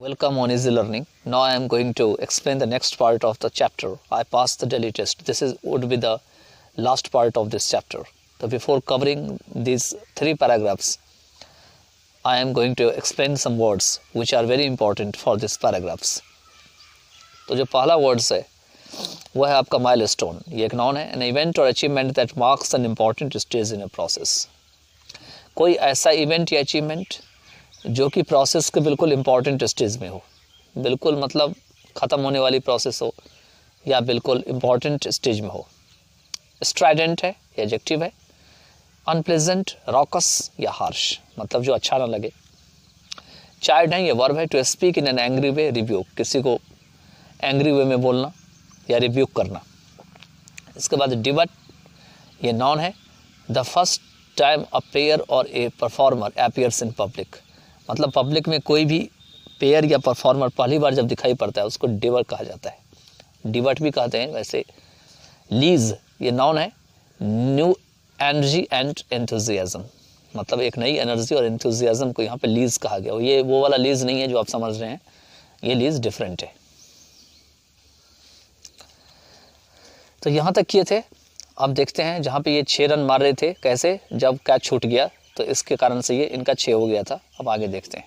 Welcome on Easy Learning. Now I am going to explain the next part of the chapter. I passed the daily test. Would be the last part of this chapter. So before covering these 3 paragraphs, I am going to explain some words which are very important for these paragraphs. तो जो पहला words है वो है आपका milestone. ये एक noun है, एन इवेंट और achievement that marks an important stage in a process. कोई ऐसा इवेंट या अचीवमेंट जो कि प्रोसेस के बिल्कुल इम्पॉर्टेंट स्टेज में हो, बिल्कुल मतलब ख़त्म होने वाली प्रोसेस हो या बिल्कुल इम्पॉर्टेंट स्टेज में हो. स्ट्राइडेंट है, एडजेक्टिव है. अनप्लेजेंट, रॉकस या हार्श, मतलब जो अच्छा ना लगे. चाइल्ड है, ये वर्ब है. To speak in an angry way, rebuke, किसी को एंग्री वे में बोलना या रिब्यूक करना. इसके बाद डिबट, ये नॉन है. The first time a player or a performer appears in public, मतलब पब्लिक में कोई भी पेयर या परफॉर्मर पहली बार जब दिखाई पड़ता है उसको डिवर्ट कहा जाता है. डिवर्ट भी कहते हैं वैसे. लीज, ये नाउन है. न्यू एनर्जी एंड एंथुजियाज्म, मतलब एक नई एनर्जी और एंथुजियाज्म को यहाँ पे लीज कहा गया. ये वो वाला लीज नहीं है जो आप समझ रहे हैं, ये लीज डिफरेंट है. तो यहाँ तक किए थे. अब देखते हैं जहाँ पे ये 6 रन मार रहे थे कैसे, जब कैच छूट गया तो इसके कारण से ये इनका 6 हो गया था. अब आगे देखते हैं.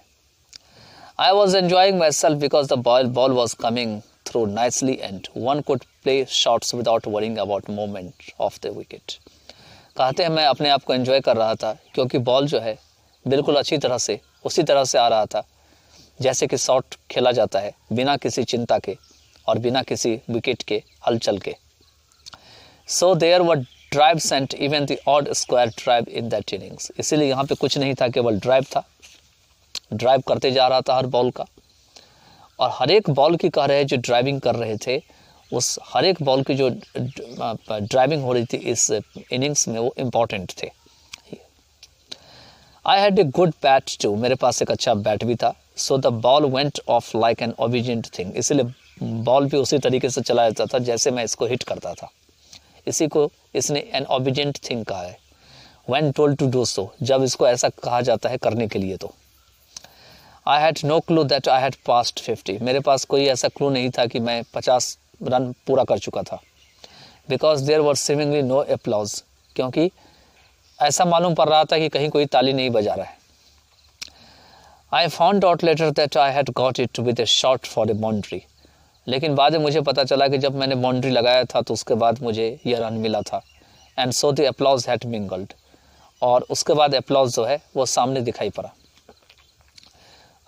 I was enjoying my self because the ball was coming through nicely and one could play shots without worrying about movement of the wicket. कहते हैं मैं अपने आप को एंजॉय कर रहा था क्योंकि बॉल जो है बिल्कुल अच्छी तरह से उसी तरह से आ रहा था जैसे कि शॉट खेला जाता है, बिना किसी चिंता के और बिना किसी विकेट के हलचल के. So there were drives and even the odd square drive in that innings. इसीलिए यहाँ पे कुछ नहीं था, केवल ड्राइव था. ड्राइव करते जा रहा था हर बॉल का, और हर एक बॉल की कह रहे हैं जो ड्राइविंग कर रहे थे, उस हर एक बॉल की जो ड्राइविंग हो रही थी इस इनिंग्स में वो इम्पॉर्टेंट थे. I had a good bat too, मेरे पास एक अच्छा बैट भी था. So the ball went off like an obedient thing, इसीलिए बॉल भी उसी तरीके से चला जाता था जैसे मैं इसको हिट करता था. इसी को इसने एन ओबिडिएंट थिंग कहा है. When told to do so, जब इसको ऐसा कहा जाता है करने के लिए. तो I had no clue that I had past 50, मेरे पास कोई ऐसा क्लू नहीं था कि मैं 50 रन पूरा कर चुका था. Because there were seemingly no applause, क्योंकि ऐसा मालूम पड़ रहा था कि कहीं कोई ताली नहीं बजा रहा है. I found out later that I had got it with A shot for a boundary, लेकिन बाद में मुझे पता चला कि जब मैंने बाउंड्री लगाया था तो उसके बाद मुझे यह रन मिला था. And so the applause had mingled, और उसके बाद अप्लॉज जो है वो सामने दिखाई पड़ा.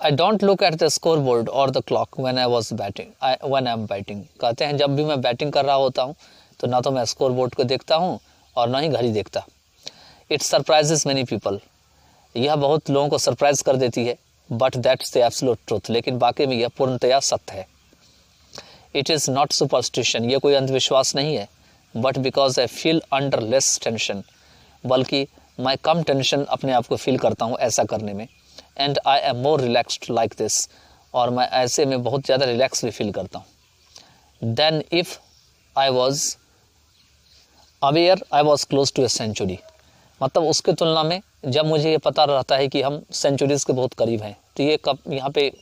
I don't look at the score board or the clock when I am batting. कहते हैं जब भी मैं बैटिंग कर रहा होता हूँ तो ना तो मैं स्कोर बोर्ड को देखता हूँ और ना ही घड़ी देखता. इट सरप्राइजेस मेनी पीपल, यह बहुत लोगों को सरप्राइज कर देती है. But that's the absolute truth, लेकिन बाकी में यह पूर्णतया सत्य है. इट इज़ नॉट सुपरस्टिशन, ये कोई अंधविश्वास नहीं है. But because I feel under less tension, बल्कि मैं कम टेंशन अपने आप को फील करता हूँ ऐसा करने में. And I am more relaxed like this, और मैं ऐसे में बहुत ज़्यादा रिलैक्स भी फील करता हूँ. Then if I was aware I was close to a century, मतलब उसके तुलना में जब मुझे ये पता रहता है कि हम सेंचुरीज़ के बहुत करीब हैं. तो ये कब यहाँ पे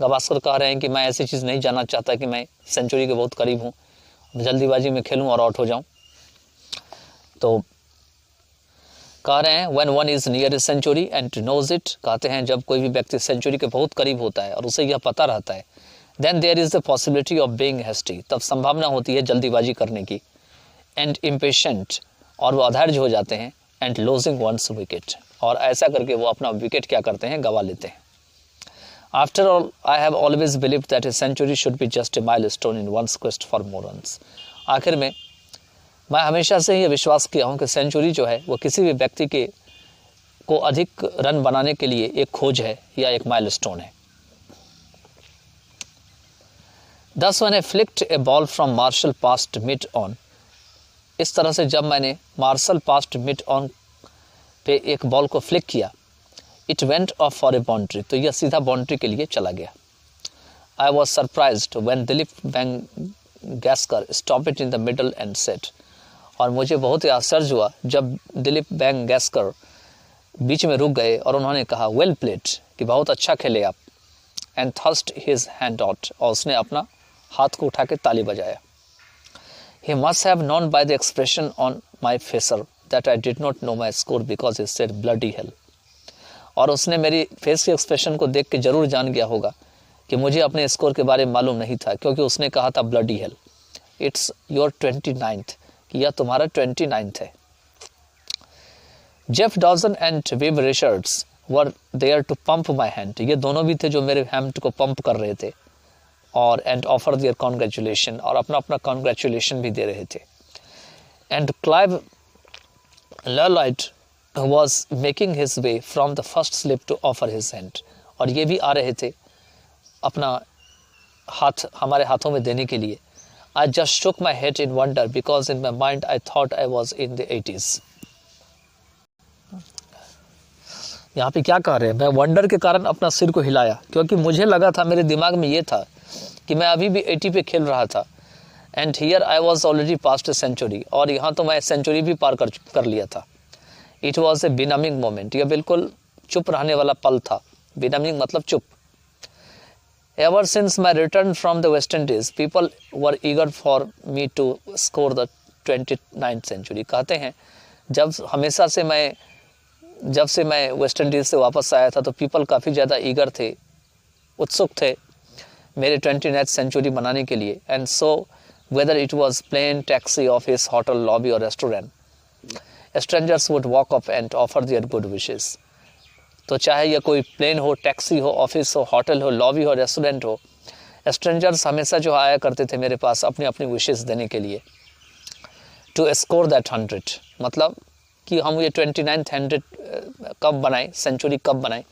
गवास्कर कह रहे हैं कि मैं ऐसी चीज़ नहीं जानना चाहता कि मैं सेंचुरी के बहुत करीब हूँ, जल्दीबाजी में खेलूँ और आउट हो जाऊँ. तो कह रहे हैं when one is near a century and knows it, कहते हैं जब कोई भी व्यक्ति सेंचुरी के बहुत करीब होता है और उसे यह पता रहता है, then there is the possibility of being hasty, तब संभावना होती है जल्दीबाजी करने की. एंड इम्पेशेंट, और वो अधैर्य हो जाते हैं. एंड लूजिंग वंस विकेट, और ऐसा करके वो अपना विकेट क्या करते हैं, गंवा लेते हैं. After all, I have always believed that a century should be just a milestone in one's quest for more runs. आखिर में मैं हमेशा से ये विश्वास किया हूँ कि सेंचुरी जो है वो किसी भी व्यक्ति के को अधिक रन बनाने के लिए एक खोज है या एक माइलस्टोन है. Thus when I flicked a ball from Marshall past mid on, इस तरह से जब मैंने मार्शल पास्ट मिड ऑन पे एक बॉल को फ्लिक किया, it went off for a boundary, तो यह सीधा बाउंड्री के लिए चला गया. I was surprised when Dilip Vengsarkar stop it in the middle and set, और मुझे बहुत ही आश्चर्य हुआ जब दिलीप बेंगेस्कर बीच में रुक गए और उन्होंने कहा वेल प्लेड, कि बहुत अच्छा खेले आप. and thrust his hand out, और उसने अपना हाथ को उठा के ताली बजाया. He must have known by the expression on my face that I did not know my score because he said bloody hell. और उसने मेरी फेस के एक्सप्रेशन को देख के ज़रूर जान गया होगा कि मुझे अपने स्कोर के बारे में मालूम नहीं था, क्योंकि उसने कहा था bloody hell. It's your 29th, कि यह तुम्हारा 29th है. Jeff Dujon and Viv Richards were there to pump my hand. ये दोनों भी थे जो मेरे हैंड को पंप कर रहे थे और एंड ऑफर देयर कॉन्ग्रेचुलेशन, और अपना अपना कॉन्ग्रेचुलेशन भी दे रहे थे. And Clive Lloyd was making his way from the first slip to offer his hand, और ये भी आ रहे थे अपना हाथ हमारे हाथों में देने के लिए. I just shook my head in wonder because in my mind I thought I was in the 80s. यहाँ पे क्या कह रहे हैं, मैं वंडर के कारण अपना सिर को हिलाया, क्योंकि मुझे लगा था, मेरे दिमाग में ये था कि मैं अभी भी 80 पे खेल रहा था. And here I was already past a century, और यहाँ तो मैं सेंचुरी भी पार कर लिया था. इट वॉज ए बिनमिंग मोमेंट, यह बिल्कुल चुप रहने वाला पल था. बिनमिंग मतलब चुप. Ever since my return from the West Indies people were eager for me to score the 29th century. कहते हैं जब से मैं वेस्ट इंडीज़ से वापस आया था तो पीपल काफ़ी ज़्यादा ईगर थे, उत्सुक थे मेरे 29th सेंचुरी बनाने के लिए. And so whether it was plane, taxi, office, hotel, lobby और restaurant, strangers would walk up and offer their good wishes. तो चाहे यह कोई प्लेन हो, टैक्सी हो, ऑफिस हो, होटल हो, लॉबी हो, रेस्टोरेंट हो, स्ट्रेंजर्स हमेशा जो आया करते थे मेरे पास अपनी अपनी विशेस देने के लिए. टू स्कोर दैट 100, मतलब कि हम ये 29th 100 कब बनाए, सेंचुरी कब बनाए,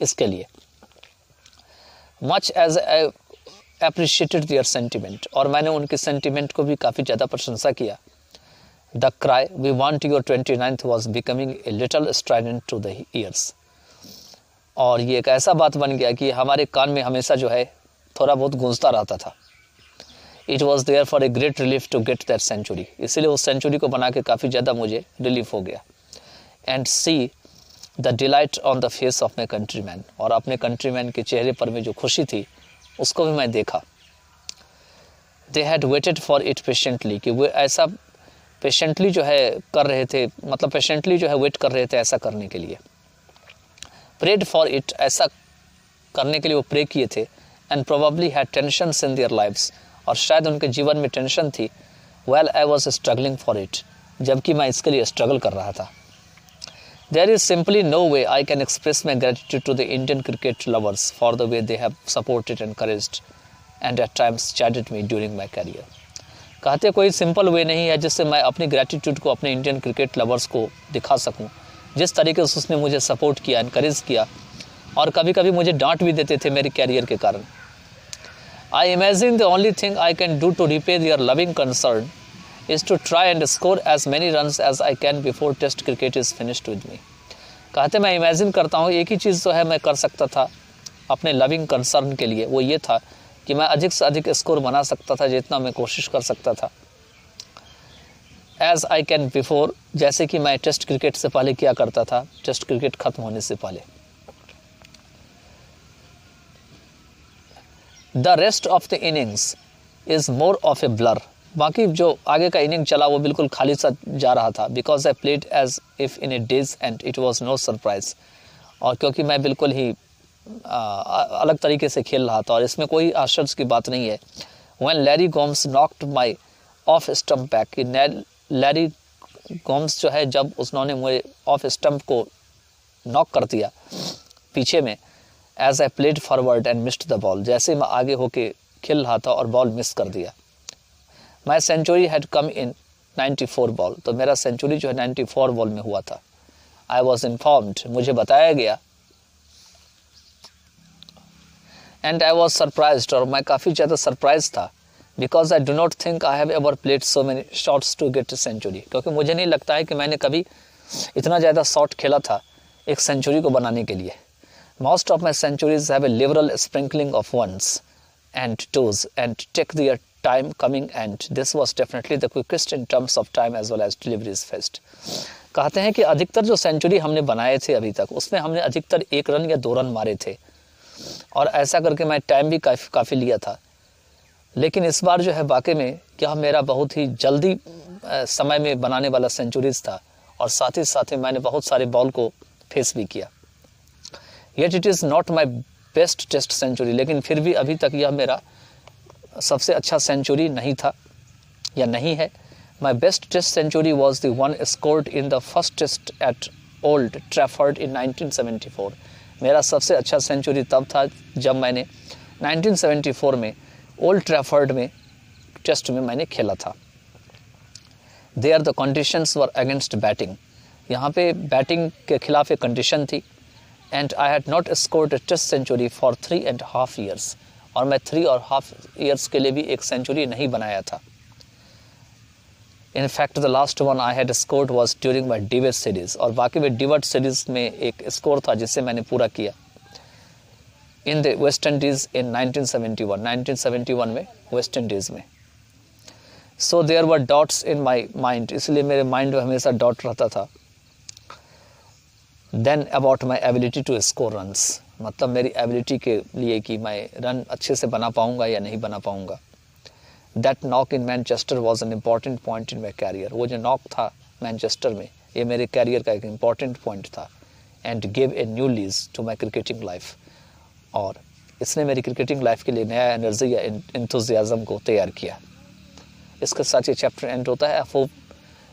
इसके लिए. Much as I appreciated their sentiment, और मैंने उनके सेंटिमेंट को भी काफ़ी ज़्यादा प्रशंसा किया. The cry, "We want your 29th" was becoming a little strident to the ears. और ये एक ऐसा बात बन गया कि हमारे कान में हमेशा जो है थोड़ा बहुत गूंजता रहता था. It was there for a great relief to get that century. इसीलिए उस सेंचुरी को बना के काफ़ी ज़्यादा मुझे रिलीफ हो गया. And see the delight on the face of my countryman, और अपने कंट्रीमैन के चेहरे पर में जो खुशी थी उसको भी मैं देखा. They had waited for it patiently, कि वे ऐसा पेशेंटली जो है कर रहे थे, मतलब पेशेंटली जो है वेट कर रहे थे ऐसा करने के लिए. प्रेड फॉर इट, ऐसा करने के लिए वो प्रे किए थे. And probably had tensions in their lives, और शायद उनके जीवन में टेंशन थी. Well I was struggling for it, जबकि मैं इसके लिए स्ट्रगल कर रहा था. There is simply no way I can express my gratitude to the Indian cricket lovers for the way they have supported, encouraged and at times chatted me during my career. कहते कोई simple way नहीं है जिससे मैं अपनी gratitude को अपने Indian cricket lovers को दिखा सकूं. जिस तरीके से उसने मुझे सपोर्ट किया, इनकरेज किया, और कभी कभी मुझे डांट भी देते थे मेरे कैरियर के कारण. I imagine the only thing I can do to repay their loving concern is to try and score as many runs as I can before test cricket is finished with me. कहते मैं imagine करता हूँ एक ही चीज़ जो है मैं कर सकता था अपने लविंग कंसर्न के लिए, वो ये था कि मैं अधिक से अधिक स्कोर बना सकता था जितना मैं कोशिश कर सकता था. एज आई कैन बिफोर, जैसे कि मैं टेस्ट क्रिकेट से पहले किया करता था, टेस्ट क्रिकेट खत्म होने से पहले. The rest of the innings is more of A blur. बाकी जो आगे का इनिंग चला वो बिल्कुल खाली सा जा रहा था. Because I played as if in a daze and it was no surprise, और क्योंकि मैं बिल्कुल ही अलग तरीके से खेल रहा था और इसमें कोई आश्चर्य की बात नहीं है. When Larry Gomes knocked my off stump back, Larry Gomes जो है जब उन्होंने मुझे ऑफ स्टम्प को नॉक कर दिया पीछे में, as I played forward and missed the ball, जैसे मैं आगे होके खेल रहा था और बॉल मिस कर दिया. My century had come in 94 ball, तो मेरा सेंचुरी जो है 94 बॉल में हुआ था. आई वॉज इन्फॉर्म्ड, मुझे बताया गया. एंड आई वॉज सरप्राइज्ड, और मैं काफ़ी ज़्यादा सरप्राइज था. Because I do not think I have ever played so many shots to get a century, क्योंकि मुझे नहीं लगता है कि मैंने कभी इतना ज़्यादा शॉट खेला था एक सेंचुरी को बनाने के लिए. Most of my centuries have a liberal sprinkling of ones and twos and take their time coming, and this was definitely the quickest in terms of time as well as deliveries faced. कहते हैं कि अधिकतर जो century हमने बनाए थे अभी तक, उसमें हमने अधिकतर 1 रन या 2 रन मारे थे, और ऐसा करके मैं टाइम भी काफ़ी लिया था। लेकिन इस बार जो है वाकई में क्या मेरा बहुत ही जल्दी समय में बनाने वाला सेंचुरीज था, और साथ ही मैंने बहुत सारे बॉल को फेस भी किया। Yet it is not my best test century, लेकिन फिर भी अभी तक यह मेरा सबसे अच्छा सेंचुरी नहीं था या नहीं है। My best test century was the one scored in the first test at Old Trafford in 1974। मेरा सबसे अच्छा सेंचुरी तब था जब मैंने 1974 में ओल्ड ट्रैफर्ड में टेस्ट में मैंने खेला था। There the conditions were against batting, यहाँ पे बैटिंग के खिलाफ एक कंडीशन थी। And I had not scored a test century for 3.5 years, और मैं 3.5 years के लिए भी एक सेंचुरी नहीं बनाया था। In fact the last one I had scored was during my डिवेट series, और बाकी में डिवेट सीरीज़ में एक स्कोर था जिससे मैंने पूरा किया in the West Indies in 1971 में वेस्ट इंडीज़ में। So there were doubts in my mind, इसलिए मेरे माइंड में हमेशा डॉट रहता था। Then about my ability to score runs, मतलब मेरी एबिलिटी के लिए कि मैं रन अच्छे से बना पाऊँगा या नहीं बना पाऊँगा। That knock in Manchester was an important point in my career, वो जो नॉक था मैनचेस्टर में ये मेरे कैरियर का एक इम्पॉर्टेंट पॉइंट था। And give a new lease to my cricketing life, और इसने मेरी क्रिकेटिंग लाइफ के लिए नया एनर्जी या इंथुजियाज्म को तैयार किया। इसके साथ ये चैप्टर एंड होता है। I hope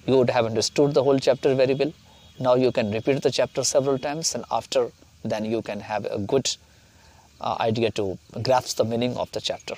you would have understood the whole chapter very well. Now you can repeat the chapter several times, and after then you can have a good idea to grasp the meaning of the chapter.